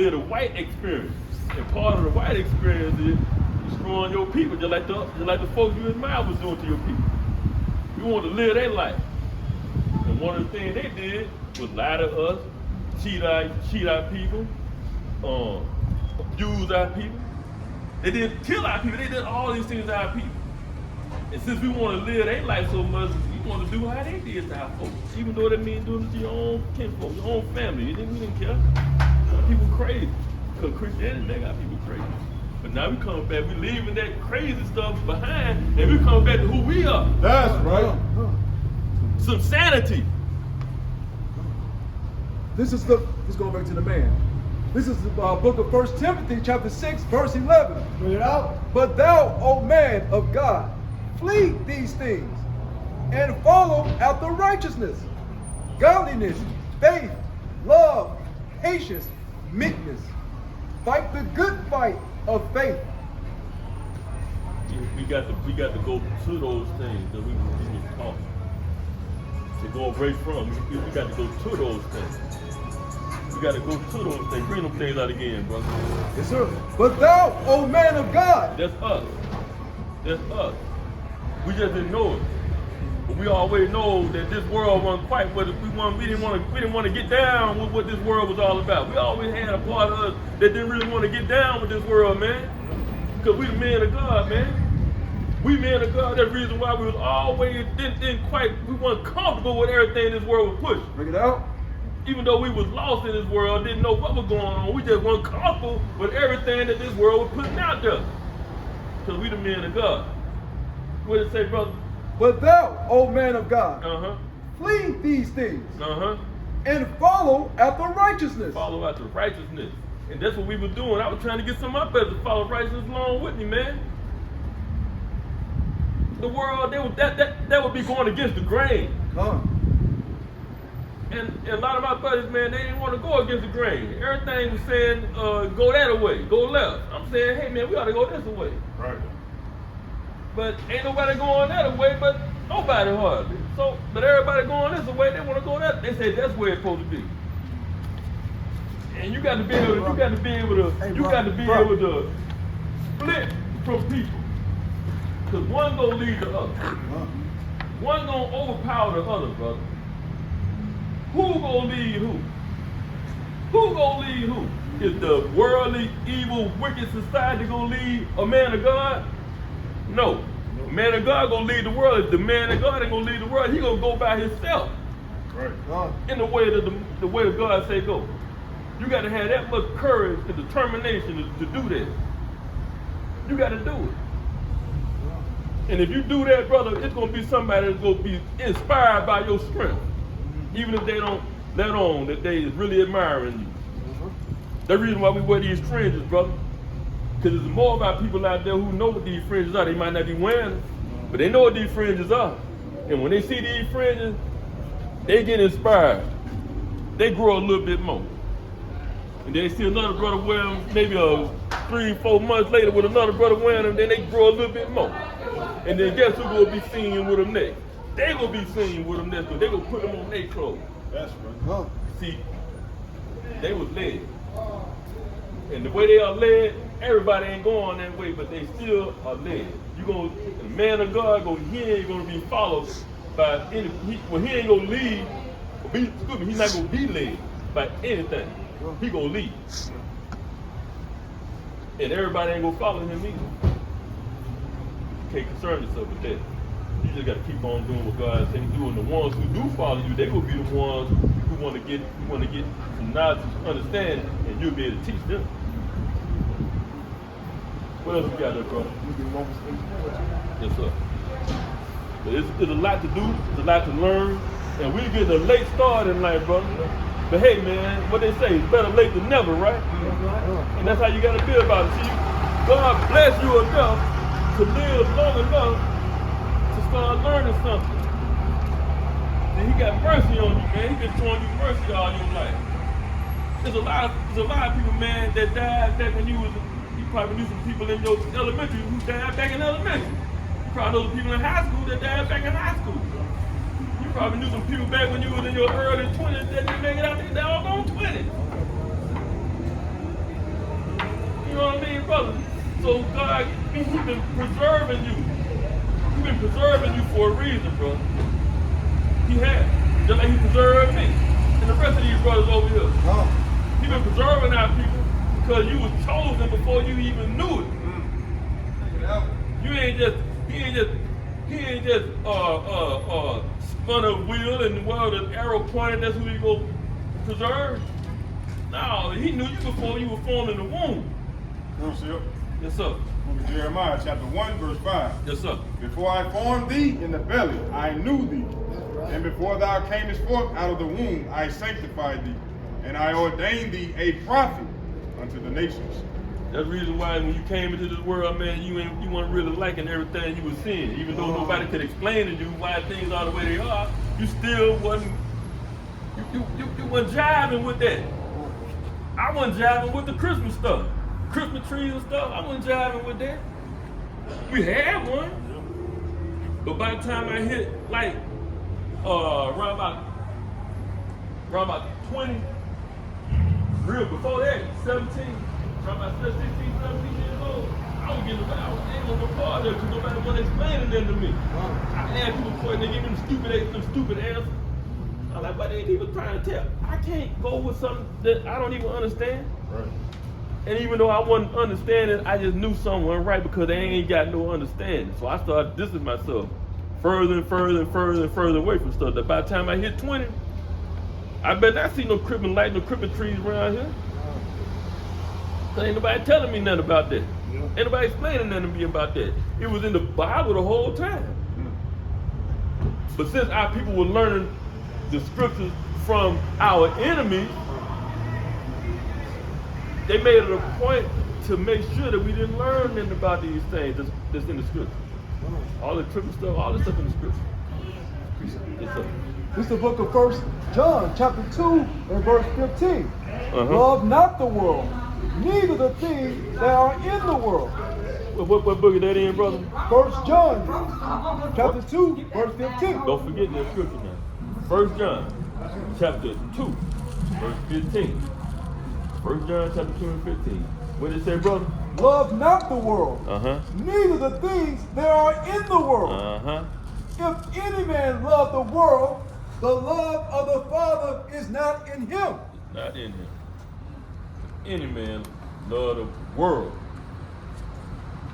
live the white experience. And part of the white experience is destroying your people, just like the folks you admire was doing to your people. You want to live their life. And one of the things they did was lie to us, cheat our people, abuse our people. They didn't kill our people, they did all these things to our people. And since we want to live their life so much, we want to do how they did to our folks. Even though that means doing it to your own kinfolk, your own family. We didn't care. People crazy. Because Christianity, they got people crazy. But now we come back, we leaving that crazy stuff behind, and we come back to who we are. That's right. Some sanity. This going back to the man. This is the book of 1 Timothy chapter 6, verse 11. Bring it out. But thou, O man of God, flee these things, and follow after righteousness, godliness, faith, love, patience, meekness. Fight the good fight of faith. We got to go to those things that we were taught. To go away from, we got to go to those things. We got to go to those things. Bring them things out again, brother. Yes, sir. But thou, O man of God. That's us. That's us. We just didn't know it. But we always know that this world wasn't quite what we didn't want to get down with what this world was all about. We always had a part of us that didn't really want to get down with this world, man. Because we the men of God, man. We men of God. That's the reason why we was always we weren't comfortable with everything this world was pushing. Bring it out. Even though we was lost in this world, didn't know what was going on, we just weren't comfortable with everything that this world was putting out there. Because we the men of God. What did it say, brother? But thou, O man of God, flee these things, and follow after righteousness. Follow after righteousness. And that's what we were doing. I was trying to get some of my brothers to follow righteousness along with me, man. The world, that would be going against the grain. And a lot of my buddies, man, they didn't want to go against the grain. Everything was saying, go that way, go left. I'm saying, hey, man, we ought to go this way. Right. But ain't nobody going that way, but nobody hardly. But everybody going this way, they want to go that. They say that's where it's supposed to be. And you got to be able to split from people. Because one gonna lead the other. One gonna overpower the other, brother. Who gonna lead who? Who gonna lead who? Is the worldly, evil, wicked society gonna lead a man of God? No. A man of God gonna lead the world. If the man of God ain't gonna lead the world, he gonna go by himself. Right. In the way that the way that God say go. You gotta have that much courage and determination to do that. You gotta do it. And if you do that, brother, it's gonna be somebody that's gonna be inspired by your strength. Even if they don't let on that they is really admiring you. That's the reason why we wear these fringes, brother. Because there's more about people out there who know what these fringes are. They might not be wearing them, but they know what these fringes are. And when they see these fringes, they get inspired. They grow a little bit more. And then they see another brother wear them, maybe 3-4 months later with another brother wearing them, then they grow a little bit more. And then guess who gonna be seen with them next? They gonna be seen with them next, but they gonna put them on their clothes. That's right. See, they was led. And the way they are led, everybody ain't going that way, but they still are led. The man of God, he ain't gonna be followed by any, he ain't gonna lead, he's not gonna be led by anything. He gonna lead. And everybody ain't gonna follow him either. You can't concern yourself with that. You just gotta keep on doing what God says do. And the ones who do follow you, they gonna be the ones who want to get some knowledge and understanding, and you'll be able to teach them. What else we got there, brother? Yes, sir. But it's a lot to do, it's a lot to learn, and we're getting a late start in life, brother. But hey, man, what they say, it's better late than never, right? And that's how you gotta feel about it. See, God bless you enough to live long enough to start learning something. And he got mercy on you, man. He been showing you mercy all your life. There's a lot of people, man, that died back when you probably knew some people in your elementary who died back in elementary. You probably know some people in high school that died back in high school. You probably knew some people back when you was in your early 20s that didn't make it out their doggone 20s. brother. So God, He's been preserving you. He's been preserving you for a reason, bro. He has. Just like He preserved me. And the rest of these brothers over here. He's been preserving our people because you was chosen before you even knew it. You ain't just, he ain't just spun a wheel and well the arrow pointed, that's who he go preserve. No, he knew you before you were formed in the womb. Yes, sir. Book of Jeremiah, chapter 1, verse 5. Yes, sir. Before I formed thee in the belly, I knew thee. And before thou camest forth out of the womb, I sanctified thee. And I ordained thee a prophet unto the nations. That's the reason why when you came into this world, man, you weren't really liking everything you were seeing. Even though nobody could explain to you why things are the way they are, you still wasn't, you wasn't jiving with that. I wasn't jiving with the Christmas stuff. Christmas trees and stuff, I wasn't jiving with that. We had one. But by the time I hit like around about 20, real before that, 17, around about 16, 17 years old, I was getting around. I ain't gonna go far there because nobody wasn't explaining them to me. I asked people questions, they give me them stupid answers. I'm like, but they ain't even trying to tell. I can't go with something that I don't even understand. Right. And even though I wasn't understanding, I just knew something wasn't right because they ain't got no understanding. So I started distancing myself further and further and further and further away from stuff. That by the time I hit 20, I bet not see no crippin' light, no crippin' trees around here. Cause ain't nobody telling me nothing about that. Ain't nobody explaining nothing to me about that. It was in the Bible the whole time. But since our people were learning the scriptures from our enemies, they made it a point to make sure that we didn't learn anything about these things that's in the scripture. All the triple stuff, all this stuff in the scripture. Yes, sir. This is the book of 1 John, chapter 2, and verse 15. Love not the world, neither the things that are in the world. What book is that in, brother? 1 John, chapter 2, verse 15. Don't forget that scripture now. 1 John, chapter 2, verse 15. 1 John, chapter 2 and 15. What did it say, brother? Love not the world, Neither neither the things that are in the world. If any man love the world, the love of the Father is not in him. Not in him. Any man love the world.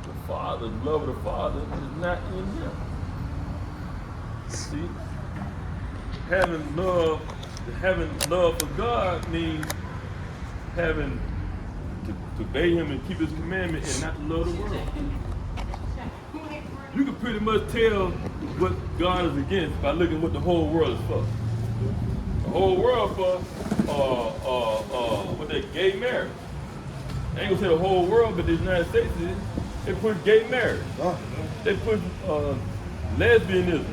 The Father, the love of the Father is not in him. See? Having love for God means having to obey Him and keep His commandment and not to love the world. You can pretty much tell what God is against by looking what the whole world is for. The whole world for what they gay marriage. I ain't gonna say the whole world, but the United States is. They push gay marriage. They push lesbianism,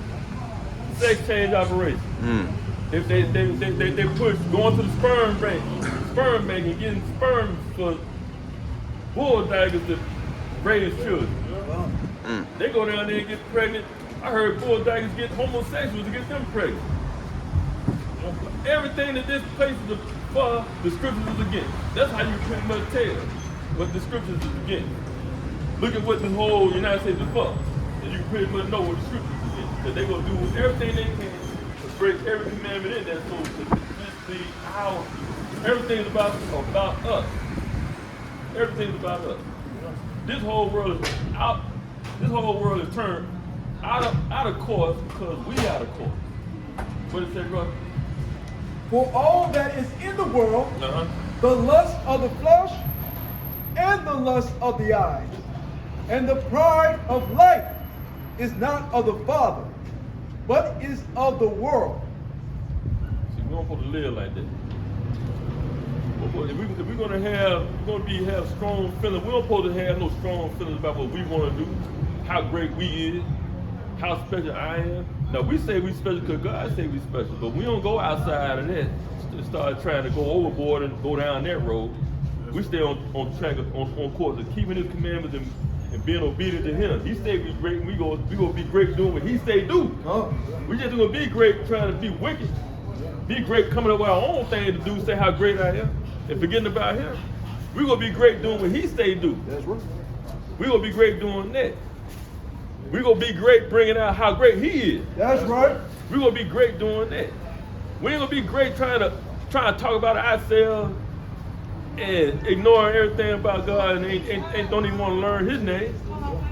sex change operations. If they push going to the sperm bank and getting sperm for bull daggers to raise children. They go down there and get pregnant. I heard bull daggers get homosexuals to get them pregnant. Everything that this place is for, the scriptures is against. That's how you pretty much tell what the scriptures is against. Look at what the whole United States is for. And you can pretty much know what the scriptures is against. Because they're going to do everything they can to break every commandment in that soul. Everything's about us. Everything's about us. This whole world is out. This whole world is turned out of course because we out of course. What did it say, brother? For all that is in the world, the lust of the flesh, and the lust of the eyes, and the pride of life is not of the Father, but is of the world. See, we don't supposed to live like that. If we're gonna have strong feelings, we don't supposed to have no strong feelings about what we want to do, how great we is, how special I am. Now we say we special because God say we special, but we don't go outside of that and start trying to go overboard and go down that road. We stay on track, on course of keeping His commandments and being obedient to Him. He say we great, and we gonna be great doing what He say do. We just gonna be great trying to be wicked. Be great coming up with our own thing to do, say how great I am, and forgetting about Him. We're going to be great doing what he say do. That's right. We're going to be great doing that. We're going to be great bringing out how great he is. That's right. We're going to be great doing that. We ain't going to be great trying to talk about ourselves and ignoring everything about God and ain't don't even want to learn his name.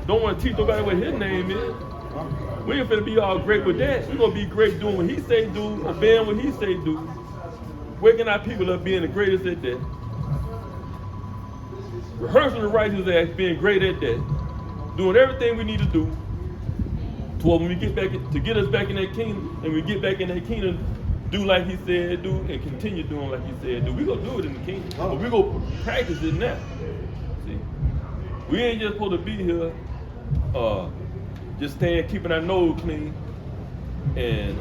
Don't want to teach nobody what his name is. We ain't finna be all great with that. We're going to be great doing what he say do, obeying what he say do, waking our people up being the greatest at that. Rehearsing the righteous acts, being great at that. Doing everything we need to do to when we get back to get us back in that kingdom, and we get back in that kingdom, do like he said do, and continue doing like he said do. We're gonna do it in the kingdom, but we're gonna practice it now. See, we ain't just supposed to be here, just staying keeping our nose clean and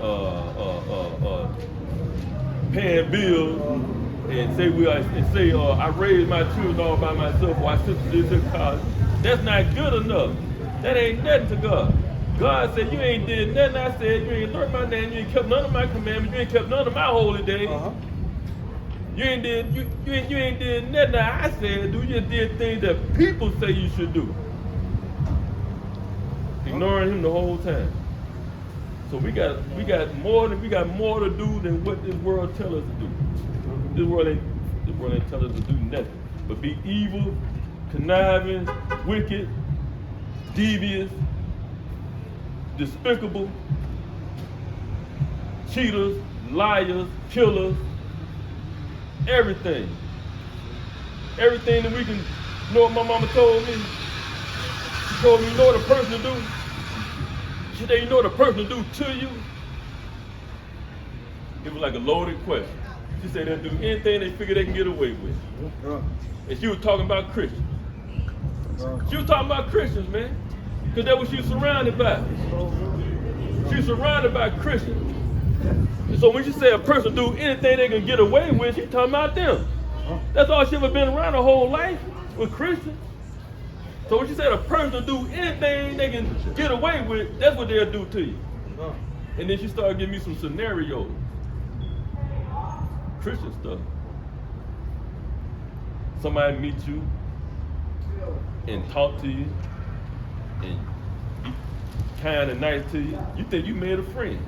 paying bills and say I raised my children all by myself, or I sister did this college. That's not good enough. That ain't nothing to God. God said you ain't did nothing I said, you ain't learned my name, you ain't kept none of my commandments, you ain't kept none of my holy days. You ain't did nothing that I said do, you just did things that people say you should do. Ignoring him the whole time. So we got more to do than what this world tell us to do. This world ain't tell us to do nothing but be evil, conniving, wicked, devious, despicable, cheaters, liars, killers, everything. Everything that we can. You know what my mama told me? She told me, you know what a person to do? She said, you know what a person to do to you? It was like a loaded question. She said they'll do anything they figure they can get away with. And she was talking about Christians. She was talking about Christians, man. Because that's what she was surrounded by. She was surrounded by Christians. And so when she said a person do anything they can get away with, she's talking about them. That's all she ever been around her whole life, with Christians. So when she said a person do anything they can get away with, that's what they'll do to you. And then she started giving me some scenarios. Christian stuff. Somebody meet you and talk to you and be kind and nice to you. You think you made a friend.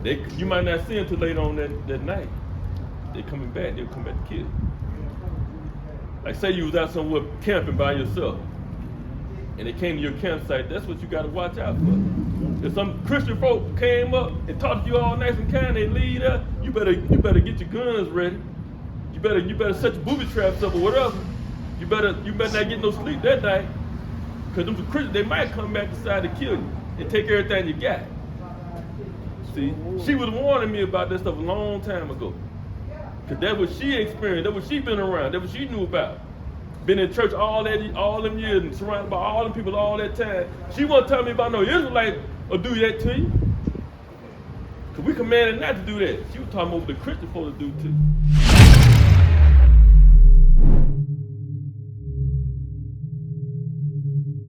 You might not see them till later on that night. They'll come back to kill you. Like say you was out somewhere camping by yourself and they came to your campsite, that's what you gotta watch out for. If some Christian folk came up and talked to you all nice and kind, they leave there, you better get your guns ready. You better set your booby traps up or whatever. You better not get no sleep that night. Because them Christians, they might come back and decide to kill you and take everything you got. See, she was warning me about this stuff a long time ago. Because that's what she experienced, that's what she been around, that's what she knew about. Been in church all them years and surrounded by all them people all that time. She won't tell me about no Israelite will do that to you. Because we commanded not to do that. She was talking about what the Christian folks do too.